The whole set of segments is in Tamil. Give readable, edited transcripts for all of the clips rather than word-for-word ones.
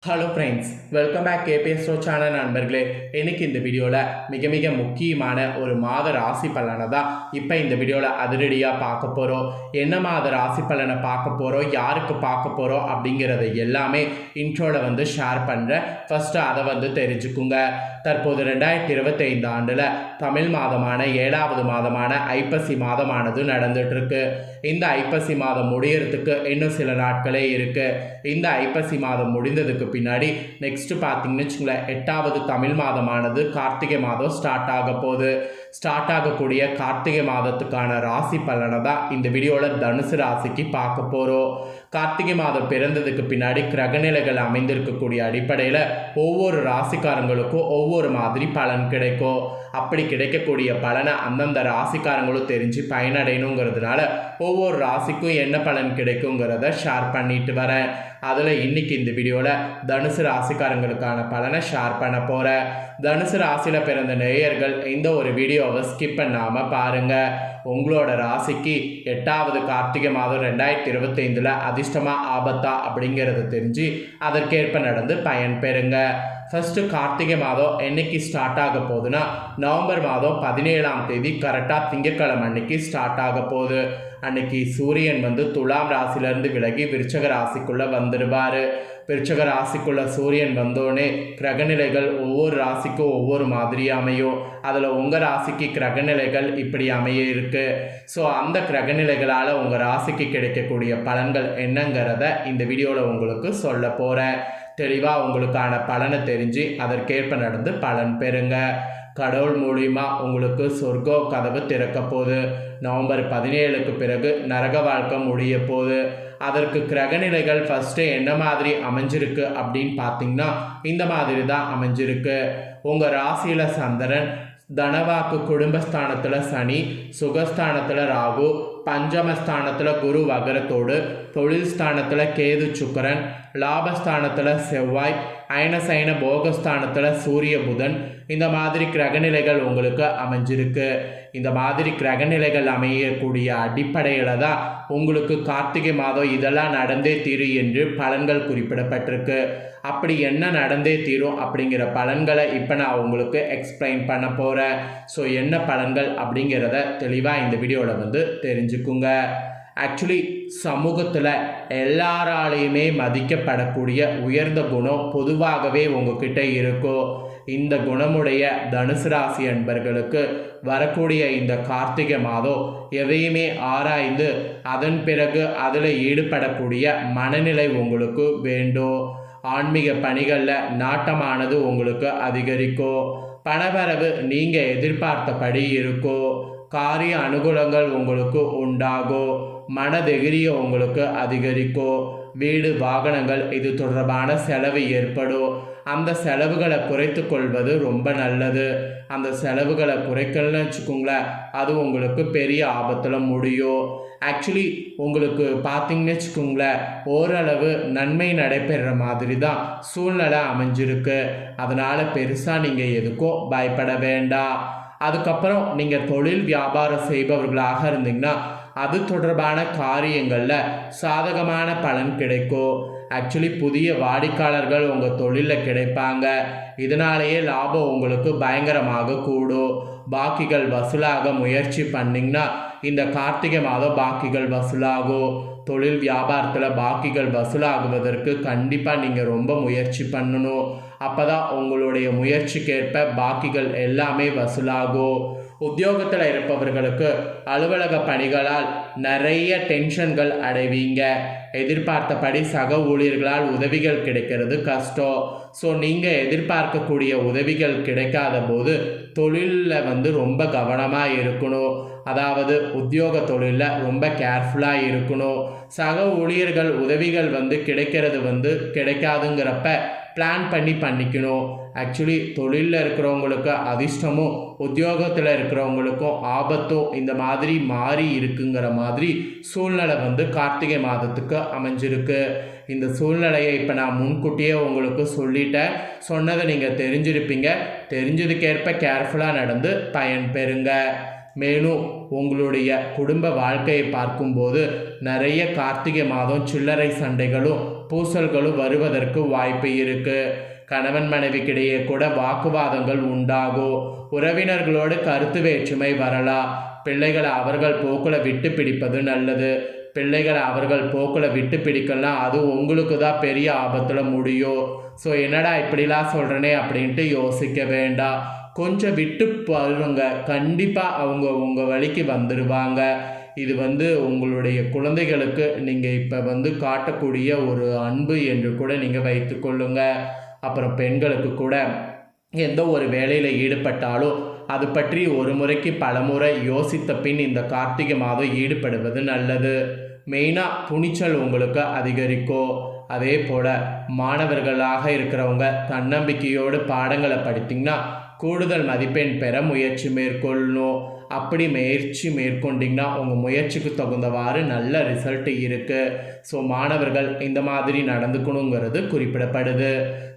Hello friends, welcome back KPSO channel நண்பர்களே. இன்னைக்கு இந்த வீடியோவில் மிக மிக ஒரு மாத ராசி பலனை தான் இப்போ இந்த வீடியோவில் அதிரடியாக பார்க்க போகிறோம். என்ன மாத ராசி பலனை பார்க்க போகிறோம், யாருக்கு பார்க்க போகிறோம் அப்படிங்கிறத எல்லாமே இன்ட்ரோவில் ஷேர் பண்ணுறேன். ஃபஸ்ட்டு அதை தெரிஞ்சுக்குங்க. தற்போது 2025 ஆண்டில் தமிழ் மாதமான 7வது மாதமான ஐப்பசி மாதமானது நடந்துகிட்ருக்கு. இந்த ஐப்பசி மாதம் முடியறதுக்கு இன்னும் சில நாட்களே இருக்குது. இந்த ஐப்பசி மாதம் முடிந்ததுக்கு பின்னாடி நெக்ஸ்ட் பார்த்தீங்கன்னு வச்சுங்களேன், 8வது தமிழ் மாதமானது கார்த்திகை மாதம் ஸ்டார்ட் ஆக போகுது. ஸ்டார்ட் ஆகக்கூடிய கார்த்திகை மாதத்துக்கான ராசி பலனை தான் இந்த வீடியோவில் தனுசு ராசிக்கு பார்க்க போகிறோம். கார்த்திகை மாதம் பிறந்ததுக்கு பின்னாடி கிரகநிலைகள் அமைந்திருக்கக்கூடிய அடிப்படையில் ஒவ்வொரு ராசிக்காரங்களுக்கும் ஒவ்வொரு மாதிரி பலன் கிடைக்கும். அப்படி கிடைக்கக்கூடிய பலனை அந்தந்த ராசிக்காரங்களும் தெரிஞ்சு பயனடையணுங்கிறதுனால ஒவ்வொரு ராசிக்கும் என்ன பலன் கிடைக்குங்கிறத ஷேர் பண்ணிட்டு வரேன். அதில் இன்னைக்கு இந்த வீடியோவில் தனுசு ராசிக்காரங்களுக்கான பலனை ஷேர் பண்ண போகிறேன். தனுசு ராசியில் பிறந்த நேயர்கள் இந்த ஒரு வீடியோவை ஸ்கிப் பண்ணாமல் பாருங்கள். உங்களோட ராசிக்கு 8வது கார்த்திகை மாதம் 2025 அதிர்ஷ்டமா ஆபத்தா அப்படிங்கிறத தெரிஞ்சு அதற்கேற்ப நடந்து பயன் பெறுங்க. ஃபஸ்ட்டு கார்த்திகை மாதம் என்னைக்கு ஸ்டார்ட் ஆக போகுதுன்னா, நவம்பர் மாதம் 17ஆம் தேதி கரெக்டாக திங்கட்கிழமை அன்னைக்கு ஸ்டார்ட் ஆக போகுது. அன்னைக்கு சூரியன் துலாம் ராசிலேருந்து விலகி விருச்சக ராசிக்குள்ளே வந்துடுவார். விருச்சக ராசிக்குள்ளே சூரியன் வந்தோடனே கிரகநிலைகள் ஒவ்வொரு ராசிக்கும் ஒவ்வொரு மாதிரி அமையும். அதில் உங்கள் ராசிக்கு கிரகநிலைகள் இப்படி அமைய இருக்குது. ஸோ அந்த கிரகநிலைகளால் உங்கள் ராசிக்கு கிடைக்கக்கூடிய பலன்கள் என்னங்கிறத இந்த வீடியோவில் உங்களுக்கு சொல்ல போகிறேன். தெளிவாக உங்களுக்கான பலனை தெரிஞ்சு அதற்கேற்ப நடந்து பலன் பெறுங்க. கடவுள் மூலிமா உங்களுக்கு சொர்க்கோ கதவு திறக்க போகுது. நவம்பர் 17க்கு பிறகு நரக வாழ்க்கை முடிய போகுது. அதற்கு கிரகநிலைகள் ஃபஸ்ட்டு என்ன மாதிரி அமைஞ்சிருக்கு அப்படின்னு பார்த்தீங்கன்னா, இந்த மாதிரி தான் அமைஞ்சிருக்கு. உங்கள் ராசியில் சந்திரன், தனவாக்கு குடும்பஸ்தானத்தில் சனி, சுகஸ்தானத்தில் ராகு, பஞ்சமஸ்தானத்தில் குரு வகரத்தோடு, தொழில் ஸ்தானத்தில் கேது சுக்கரன், லாபஸ்தானத்தில் செவ்வாய், அயனசயன போகஸ்தானத்தில் சூரிய புதன், இந்த மாதிரி கிரகநிலைகள் உங்களுக்கு அமைஞ்சிருக்கு. இந்த மாதிரி கிரகநிலைகள் அமையக்கூடிய அடிப்படையில் தான் உங்களுக்கு கார்த்திகை மாதம் இதெல்லாம் நடந்தே தீரும் என்று பலன்கள் குறிப்பிடப்பட்டிருக்கு. அப்படி என்ன நடந்தே தீரும் அப்படிங்கிற பலன்களை இப்போ நான் உங்களுக்கு எக்ஸ்பிளைன் பண்ண போகிறேன். ஸோ என்ன பலன்கள் அப்படிங்கிறத தெளிவாக இந்த வீடியோவில் தெரிஞ்சுக்குங்க. ஆக்சுவலி சமூகத்தில் எல்லாராலையுமே மதிக்கப்படக்கூடிய உயர்ந்த குணம் பொதுவாகவே உங்ககிட்ட இருக்கும். இந்த குணமுடைய தனுசு ராசி அன்பர்களுக்கு வரக்கூடிய இந்த கார்த்திகை மாதம் எதையுமே ஆராய்ந்து அதன் பிறகு அதில் ஈடுபடக்கூடிய மனநிலை உங்களுக்கு வேண்டும். ஆன்மீக பணிகளில் நாட்டமானது உங்களுக்கு அதிகரிக்கும். பணவரவு நீங்கள் எதிர்பார்த்தபடி இருக்கும். காரிய அனுகூலங்கள் உங்களுக்கு உண்டாகும். மனதெகிரியம் உங்களுக்கு அதிகரிக்கும். வீடு வாகனங்கள் இது தொடர்பான செலவு ஏற்படும். அந்த செலவுகளை குறைத்து கொள்வது ரொம்ப நல்லது. அந்த செலவுகளை குறைக்கலன்னு வச்சுக்கோங்களேன், அது உங்களுக்கு பெரிய ஆபத்தில் முடியும். ஆக்சுவலி உங்களுக்கு பார்த்தீங்கன்னு வச்சுக்கோங்களேன், ஓரளவு நன்மை நடைபெறுற மாதிரி தான் சூழ்நிலை அமைஞ்சிருக்கு. அதனால் பெருசாக நீங்கள் எதுக்கும் பயப்பட வேண்டாம். அதுக்கப்புறம் நீங்கள் தொழில் வியாபாரம் செய்பவர்களாக இருந்தீங்கன்னா அது தொடர்பான காரியங்களில் சாதகமான பலன் கிடைக்கும். ஆக்சுவலி புதிய வாடிக்கையாளர்கள் உங்கள் தொழிலில் கிடைப்பாங்க. இதனாலேயே லாபம் உங்களுக்கு பயங்கரமாக கூடும். பாக்கிகள் வசூலாக முயற்சி பண்ணிங்கன்னா இந்த கார்த்திகை மாதம் பாக்கிகள் வசூலாகும். தொழில் வியாபாரத்தில் பாக்கிகள் வசூலாகுவதற்கு கண்டிப்பாக நீங்கள் ரொம்ப முயற்சி பண்ணணும். அப்போ தான் உங்களுடைய முயற்சிக்கேற்ப பாக்கிகள் எல்லாமே வசூலாகும். உத்தியோகத்தில் இருப்பவர்களுக்கு அலுவலக பணிகளால் நிறைய டென்ஷன்கள் அடைவீங்க. எதிர்பார்த்தபடி சக ஊழியர்களால் உதவிகள் கிடைக்கிறது கஷ்டம். ஸோ நீங்கள் எதிர்பார்க்கக்கூடிய உதவிகள் கிடைக்காத போது தொழிலில் ரொம்ப கவனமாக இருக்கணும். அதாவது உத்தியோக தொழிலில் ரொம்ப கேர்ஃபுல்லாக இருக்கணும். சக ஊழியர்கள் உதவிகள் கிடைக்கிறது கிடைக்காதுங்கிறப்ப பிளான் பண்ணிக்கணும். ஆக்சுவலி தொழிலில் இருக்கிறவங்களுக்கு அதிர்ஷ்டமும் உத்தியோகத்தில் இருக்கிறவங்களுக்கும் ஆபத்தும் இந்த மாதிரி மாறி இருக்குங்கிற மாதிரி சூழ்நிலை கார்த்திகை மாதத்துக்கு அமைஞ்சிருக்கு. இந்த சூழ்நிலையை இப்போ நான் முன்கூட்டியே உங்களுக்கு சொல்லிட்டேன். சொன்னதை நீங்கள் தெரிஞ்சிருப்பீங்க. தெரிஞ்சதுக்கேற்ப கேர்ஃபுல்லாக நடந்து பயன் பெறுங்க. மேலும் உங்களுடைய குடும்ப வாழ்க்கையை பார்க்கும்போது நிறைய கார்த்திகை மாதம் சில்லறை சண்டைகளும் பூசல்களும் வருவதற்கு வாய்ப்பு இருக்குது. கணவன் மனைவிக்கிடையே கூட வாக்குவாதங்கள் உண்டாகும். உறவினர்களோடு கருத்து வேற்றுமை வரலாம். பிள்ளைகளை அவர்கள் போக்கில் விட்டு பிடிப்பது நல்லது. பிள்ளைகளை அவர்கள் போக்கில் விட்டு பிடிக்கலாம், அது உங்களுக்கு தான் பெரிய ஆபத்தில் முடியும். ஸோ என்னடா இப்படிலாம் சொல்கிறனே அப்படின்ட்டு யோசிக்க வேண்டாம். கொஞ்சம் விட்டு பாருங்க, கண்டிப்பாக அவங்க உங்கள் வழிக்கு வந்துடுவாங்க. இது உங்களுடைய குழந்தைகளுக்கு நீங்கள் இப்போ காட்டக்கூடிய ஒரு அன்பு என்று கூட நீங்கள் வைத்துக்கொள்ளுங்க. அப்புறம் பெண்களுக்கு கூட எந்த ஒரு வேலையில் ஈடுபட்டாலும் அது பற்றி ஒரு முறைக்கு பல முறை யோசித்த பின் இந்த கார்த்திகை மாதம் ஈடுபடுவது நல்லது. மெயினாக துணிச்சல் உங்களுக்கு அதிகரிக்கும். அதே போல் மாணவர்களாக இருக்கிறவங்க தன்னம்பிக்கையோடு பாடங்களை படித்திங்கன்னா கூடுதல் மதிப்பெண் பெற முயற்சி மேற்கொள்ளணும். அப்படி முயற்சி மேற்கொண்டிங்கன்னா உங்கள் முயற்சிக்கு தகுந்தவாறு நல்ல ரிசல்ட் இருக்குது. ஸோ மாணவர்கள் இந்த மாதிரி நடந்துக்கணுங்கிறது குறிப்பிடப்படுது.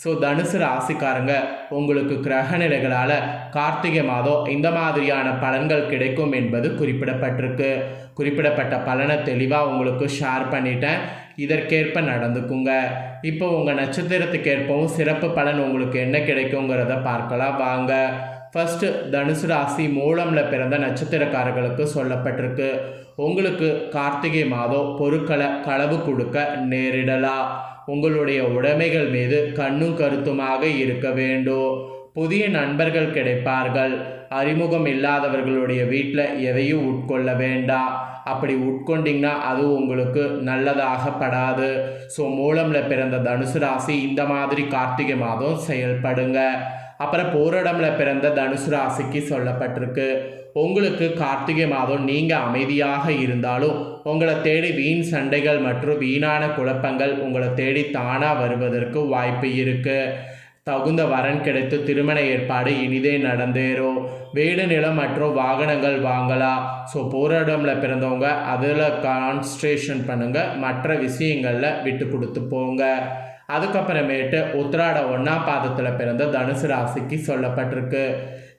ஸோ தனுசு ராசிக்காரங்க, உங்களுக்கு கிரக நிலைகளால் கார்த்திகை மாதம் இந்த மாதிரியான பலன்கள் கிடைக்கும் என்பது குறிப்பிடப்பட்டிருக்கு. குறிப்பிடப்பட்ட பலனை தெளிவாக உங்களுக்கு ஷேர் பண்ணிட்டேன். இதற்கேற்ப நடந்துக்குங்க. இப்போ உங்கள் நட்சத்திரத்துக்கேற்பவும் சிறப்பு பலன் உங்களுக்கு என்ன கிடைக்குங்கிறத பார்க்கலாம் வாங்க. ஃபஸ்ட்டு தனுசு ராசி மூலமில் பிறந்த நட்சத்திரக்காரர்களுக்கு சொல்லப்பட்டிருக்கு. உங்களுக்கு கார்த்திகை மாதம் பொருட்களை களவு கொடுக்க நேரிடலாம். உங்களுடைய உடைமைகள் மீது கண்ணும் கருத்துமாக இருக்க வேண்டும். புதிய நண்பர்கள் கிடைப்பார்கள். அறிமுகம் இல்லாதவர்களுடைய வீட்டில் எதையும் உட்கொள்ள வேண்டாம். அப்படி உட்கொண்டிங்கன்னா அது உங்களுக்கு நல்லதாகப்படாது. ஸோ மூலமில் பிறந்த தனுசு ராசி இந்த மாதிரி கார்த்திகை மாதம் செயல்படுங்க. அப்புறம் போராடமில் பிறந்த தனுசு ராசிக்கு சொல்லப்பட்டிருக்கு. உங்களுக்கு கார்த்திகை மாதம் நீங்கள் அமைதியாக இருந்தாலும் உங்களை தேடி வீண் சண்டைகள் மற்றும் வீணான குழப்பங்கள் உங்களை தேடி தானாக வருவதற்கு வாய்ப்பு இருக்குது. தகுந்த வரன் கிடைத்து திருமண ஏற்பாடு இனிதே நடந்தேறும். வீடு நிலம் மற்றும் வாகனங்கள் வாங்கலாம். ஸோ போராடமில் பிறந்தவங்க அதில் கான்சன்ட்ரேஷன் பண்ணுங்கள், மற்ற விஷயங்களில் விட்டு கொடுத்து போங்க. அதுக்கப்புறமேட்டு உத்திராட 1ஆம் பாதத்தில் பிறந்த தனுசு ராசிக்கு சொல்லப்பட்டிருக்கு.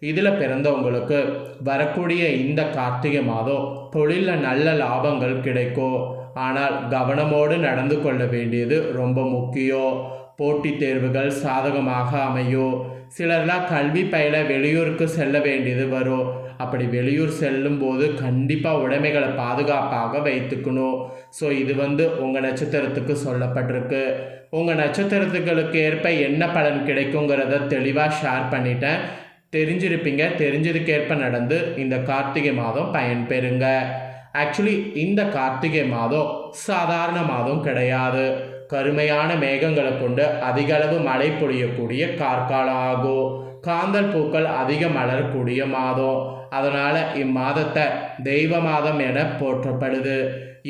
இதில் பிறந்தவங்களுக்கு வரக்கூடிய இந்த கார்த்திகை மாதம் தொழிலில் நல்ல லாபங்கள் கிடைக்கும். ஆனால் கவனமோடு நடந்து கொள்ள வேண்டியது ரொம்ப முக்கியம். போட்டித் தேர்வுகள் சாதகமாக அமையும். சிலர்லாம் கல்வி பயில வெளியூருக்கு செல்ல வேண்டியது வரும். அப்படி வெளியூர் செல்லும் போது கண்டிப்பாக உடைமைகளை பாதுகாப்பாக வைத்துக்கணும். ஸோ இது உங்கள் நட்சத்திரத்துக்கு சொல்லப்பட்டிருக்கு. உங்கள் நட்சத்திரத்துகளுக்கு ஏற்ப என்ன பலன் கிடைக்குங்கிறத தெளிவாக ஷேர் பண்ணிட்டேன். தெரிஞ்சிருப்பீங்க. தெரிஞ்சதுக்கேற்ப நடந்து இந்த கார்த்திகை மாதம் பயன்பெறுங்க. ஆக்சுவலி இந்த கார்த்திகை மாதம் சாதாரண மாதம் கிடையாது. கருமையான மேகங்களை கொண்டு அதிகளவு மழை பொழியக்கூடிய கார்காலம் ஆகும். காந்தல் பூக்கள் அதிக மலரக்கூடிய மாதம். அதனால் இம்மாதத்தை தெய்வ மாதம் என போற்றப்படுது.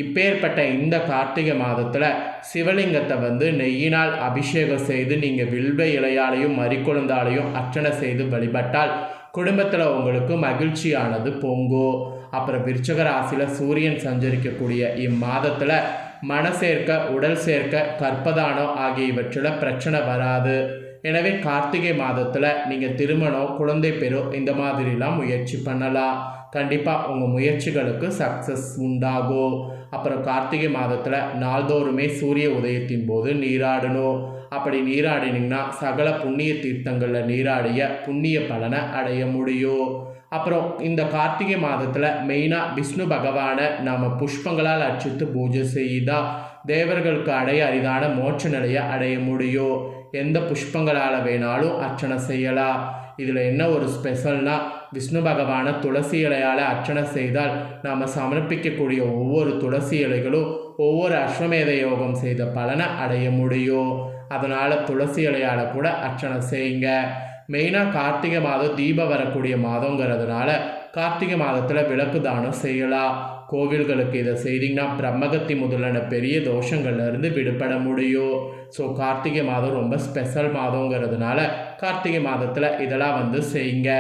இப்பேற்பட்ட இந்த கார்த்திகை மாதத்தில் சிவலிங்கத்தை நெய்யினால் அபிஷேகம் செய்து நீங்கள் வில்வ இலையாலையும் மறிக்குழந்தாலையும் அர்ச்சனை செய்து வழிபட்டால் குடும்பத்தில் உங்களுக்கு மகிழ்ச்சியானது பொங்கும். அப்புறம் விருச்சிக ராசியில் சூரியன் சஞ்சரிக்கக்கூடிய இம்மாதத்தில் மனசேர்க்க, உடல் சேர்க்க, கற்பதானம் ஆகியவற்றில் பிரச்சனை வராது. எனவே கார்த்திகை மாதத்தில் நீங்கள் திருமணம், குழந்தை பெறும் இந்த மாதிரிலாம் முயற்சி பண்ணலாம். கண்டிப்பாக உங்கள் முயற்சிகளுக்கு சக்ஸஸ் உண்டாகும். அப்புறம் கார்த்திகை மாதத்தில் நாள்தோறுமே சூரிய உதயத்தின் போது நீராடணும். அப்படி நீராடினீங்கன்னா சகல புண்ணிய தீர்த்தங்களில் நீராடிய புண்ணிய பலனை அடைய முடியும். அப்புறம் இந்த கார்த்திகை மாதத்தில் மெயினாக விஷ்ணு பகவானை நாம் புஷ்பங்களால் அர்ச்சித்து பூஜை செய்தால் தேவர்களுக்கு அடைய அரிதான மோட்ச நிலையை அடைய முடியும். எந்த புஷ்பங்களால் வேணாலும் அர்ச்சனை செய்யலாம். இதில் என்ன ஒரு ஸ்பெஷல்னா, விஷ்ணு பகவானை துளசி இலையால் அர்ச்சனை செய்தால் நாம் சமர்ப்பிக்கக்கூடிய ஒவ்வொரு துளசி இலைகளும் ஒவ்வொரு அஸ்வமேத யோகம் செய்த பலனை அடைய முடியும். அதனால் துளசி இலையால் கூட அர்ச்சனை செய்யுங்க. மெயினாக கார்த்திகை மாதம் தீபம் வரக்கூடிய மாதங்கிறதுனால கார்த்திகை மாதத்தில் விளக்கு தானம் செய்யலாம். கோவில்களுக்கு இதை செய்திங்கன்னா பிரம்மகத்தி முதலான பெரிய தோஷங்கள்லேருந்து விடுபட முடியும். ஸோ கார்த்திகை மாதம் ரொம்ப ஸ்பெஷல் மாதங்கிறதுனால கார்த்திகை மாதத்தில் இதெல்லாம் செய்யுங்க.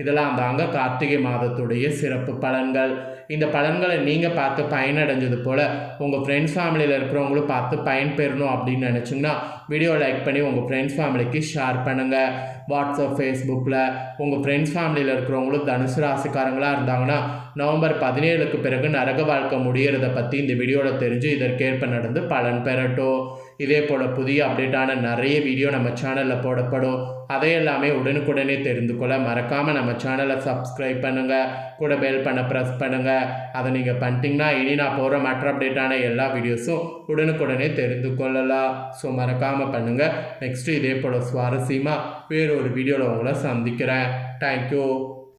இதெல்லாம் தாங்க கார்த்திகை மாதத்துடைய சிறப்பு பலன்கள். இந்த பலன்களை நீங்கள் பார்த்து பயனடைஞ்சது போல் உங்கள் ஃப்ரெண்ட்ஸ் ஃபேமிலியில் இருக்கிறவங்களும் பார்த்து பயன்பெறணும் அப்படின்னு நினச்சிங்கன்னா வீடியோ லைக் பண்ணி உங்கள் ஃப்ரெண்ட்ஸ் ஃபேமிலிக்கு ஷேர் பண்ணுங்கள். வாட்ஸ்அப், ஃபேஸ்புக்கில் உங்கள் ஃப்ரெண்ட்ஸ் ஃபேமிலியில் இருக்கிறவங்களும் தனுசு ராசிக்காரங்களாக இருந்தாங்கன்னா நவம்பர் 17க்கு பிறகு நரக வாழ்க்கை முடியறதை பற்றி இந்த வீடியோவில் தெரிஞ்சு இதற்கேற்ப நடந்து பலன் பெறட்டும். இதே போல் புதிய அப்டேட்டான நிறைய வீடியோ நம்ம சேனலில் போடப்படும். அதையெல்லாமே உடனுக்குடனே தெரிந்து கொள்ள மறக்காமல் நம்ம சேனலை சப்ஸ்கிரைப் பண்ணுங்கள், கூட பெல் பண்ண ப்ரெஸ் பண்ணுங்கள். அதை நீங்கள் பண்ணிட்டீங்கன்னா இனி நான் போகிற மற்ற அப்டேட்டான எல்லா வீடியோஸும் உடனுக்குடனே தெரிந்து கொள்ளலாம். ஸோ மறக்காமல் பண்ணுங்கள். நெக்ஸ்ட்டு இதே போல் சுவாரஸ்யமாக வேறொரு வீடியோவில் உங்களை சந்திக்கிறேன். தேங்க்யூ.